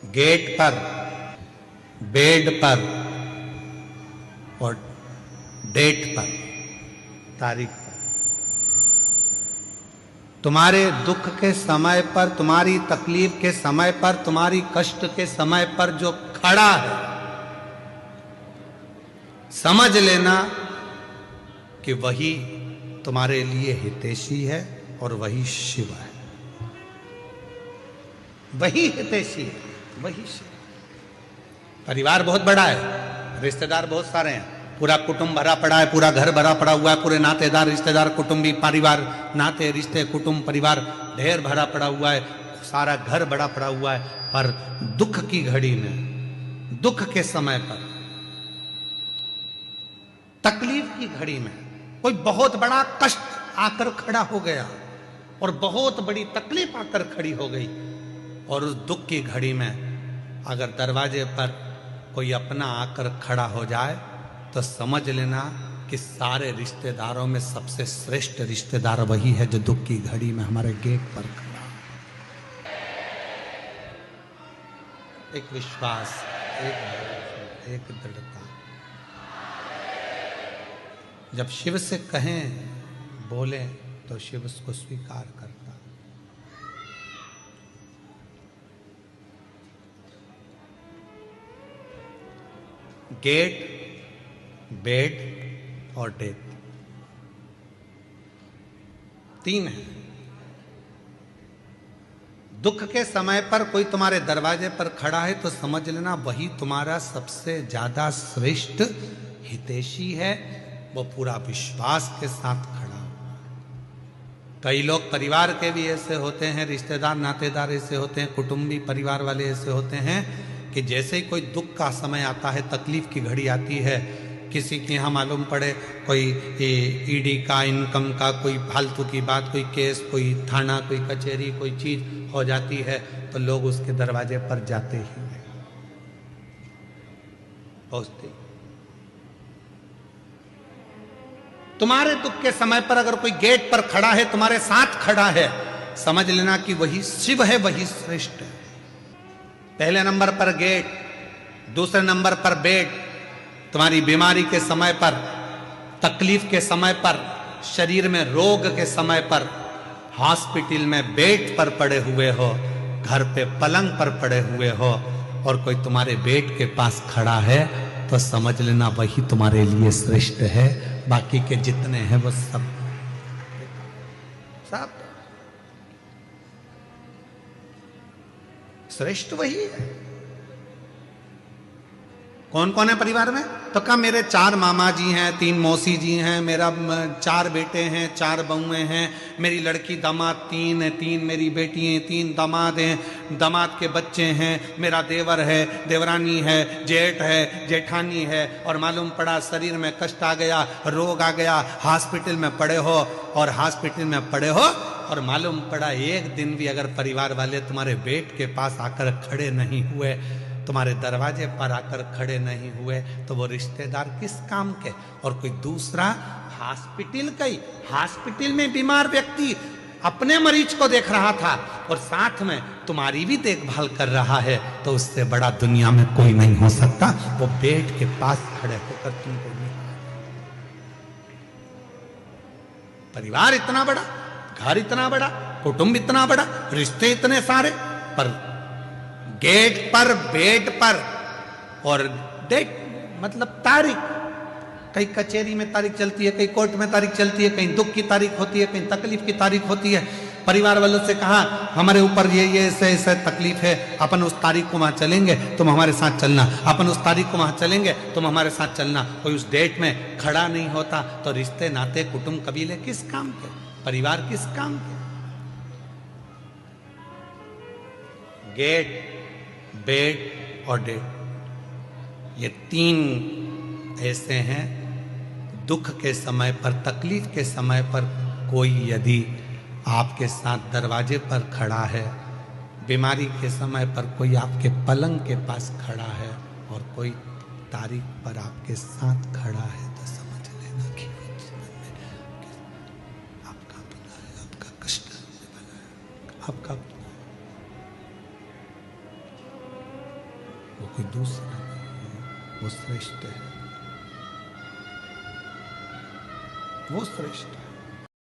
Gate पर, bed पर और डेट पर, तारीख पर, तुम्हारे दुख के समय पर, तुम्हारी तकलीफ के समय पर, तुम्हारी कष्ट के समय पर जो खड़ा है, समझ लेना कि वही तुम्हारे लिए हितैषी है और वही शिव है। वही हितैषी है, वही शिव। परिवार बहुत बड़ा है, रिश्तेदार बहुत सारे हैं, पूरा कुटुंब भरा पड़ा है, पूरा घर भरा पड़ा हुआ है, पूरे नातेदार, रिश्तेदार, कुटुंबी, परिवार, नाते, रिश्ते, कुटुंब, परिवार ढेर भरा पड़ा हुआ है, सारा घर बड़ा पड़ा हुआ है। पर दुख की घड़ी में, दुख के समय पर, तकलीफ की घड़ी में कोई बहुत बड़ा कष्ट आकर खड़ा हो गया और बहुत बड़ी तकलीफ आकर खड़ी हो गई, और उस दुख की घड़ी में अगर दरवाजे पर कोई अपना आकर खड़ा हो जाए तो समझ लेना कि सारे रिश्तेदारों में सबसे श्रेष्ठ रिश्तेदार वही है जो दुख की घड़ी में हमारे गेट पर खड़ा। एक विश्वास, एक दृढ़ता। जब शिव से कहें, बोले, तो शिव उसको स्वीकार करता। गेट, बेड और डेथ, तीन है। दुख के समय पर कोई तुम्हारे दरवाजे पर खड़ा है तो समझ लेना वही तुम्हारा सबसे ज्यादा श्रेष्ठ हितैषी है, वो पूरा विश्वास के साथ खड़ा हो। कई लोग परिवार के भी ऐसे होते हैं, रिश्तेदार नातेदार ऐसे होते हैं, कुटुंबी परिवार वाले ऐसे होते हैं कि जैसे ही कोई दुख का समय आता है, तकलीफ की घड़ी आती है, किसी के यहाँ मालूम पड़े कोई ईडी का, इनकम का कोई फालतू की बात, कोई केस, कोई थाना, कोई कचहरी, कोई चीज हो जाती है तो लोग उसके दरवाजे पर जाते ही नहीं, पहुंचते। तुम्हारे दुख के समय पर अगर कोई गेट पर खड़ा है, तुम्हारे साथ खड़ा है, समझ लेना कि वही शिव है, वही श्रेष्ठ है। पहले नंबर पर गेट, दूसरे नंबर पर बेड। तुम्हारी बीमारी के समय पर, तकलीफ के समय पर, शरीर में रोग के समय पर, हॉस्पिटल में बेड पर पड़े हुए हो, घर पे पलंग पर पड़े हुए हो और कोई तुम्हारे बेड के पास खड़ा है तो समझ लेना वही तुम्हारे लिए श्रेष्ठ है। बाकी के जितने हैं वो सब श्रेष्ठ वही है। कौन कौन है परिवार में? तो कहा मेरे 4 मामा जी हैं, 3 मौसी जी हैं, मेरा 4 बेटे हैं, 4 बहुएं हैं, मेरी लड़की दामाद 3 है, 3 मेरी बेटी हैं, 3 दामाद हैं, दामाद के बच्चे हैं, मेरा देवर है, देवरानी है, जेठ है, जेठानी है, और मालूम पड़ा शरीर में कष्ट आ गया, रोग आ गया, हॉस्पिटल में पड़े हो, और हॉस्पिटल में पड़े हो और मालूम पड़ा एक दिन भी अगर परिवार वाले तुम्हारे बेड के पास आकर खड़े नहीं हुए, तुम्हारे दरवाजे पर आकर खड़े नहीं हुए, तो वो रिश्तेदार किस काम के? और कोई दूसरा हॉस्पिटल में बीमार व्यक्ति अपने मरीज को देख रहा था और साथ में तुम्हारी भी देखभाल कर रहा है, तो उससे बड़ा दुनिया में कोई नहीं हो सकता। वो बेड के पास खड़े होकर तुमको नहीं। परिवार इतना बड़ा, घर इतना बड़ा, कुटुंब इतना बड़ा, रिश्ते इतने सारे, पर गेट पर, बेड पर और डेट मतलब तारीख, कहीं कचहरी में तारीख चलती है, कहीं कोर्ट में तारीख चलती है, कहीं दुख की तारीख होती है, कहीं तकलीफ की तारीख होती है। परिवार वालों से कहा हमारे ऊपर ये ऐसे ऐसे तकलीफ है, अपन उस तारीख को वहां चलेंगे, तुम हमारे साथ चलना, अपन उस तारीख को वहां चलेंगे, तुम हमारे साथ चलना। कोई उस डेट में खड़ा नहीं होता तो रिश्ते नाते कुटुंब कबीले किस काम के, परिवार किस काम के? गेट, बेड और डेट, ये 3 ऐसे हैं। दुख के समय पर, तकलीफ के समय पर कोई यदि आपके साथ दरवाजे पर खड़ा है, बीमारी के समय पर कोई आपके पलंग के पास खड़ा है और कोई तारीख पर आपके साथ खड़ा है, तो समझ लेना कि आपका अपना है, आपका कष्ट है, आपका वो कोई दूसरा नहीं है, वो श्रेष्ठ है, वो श्रेष्ठ है।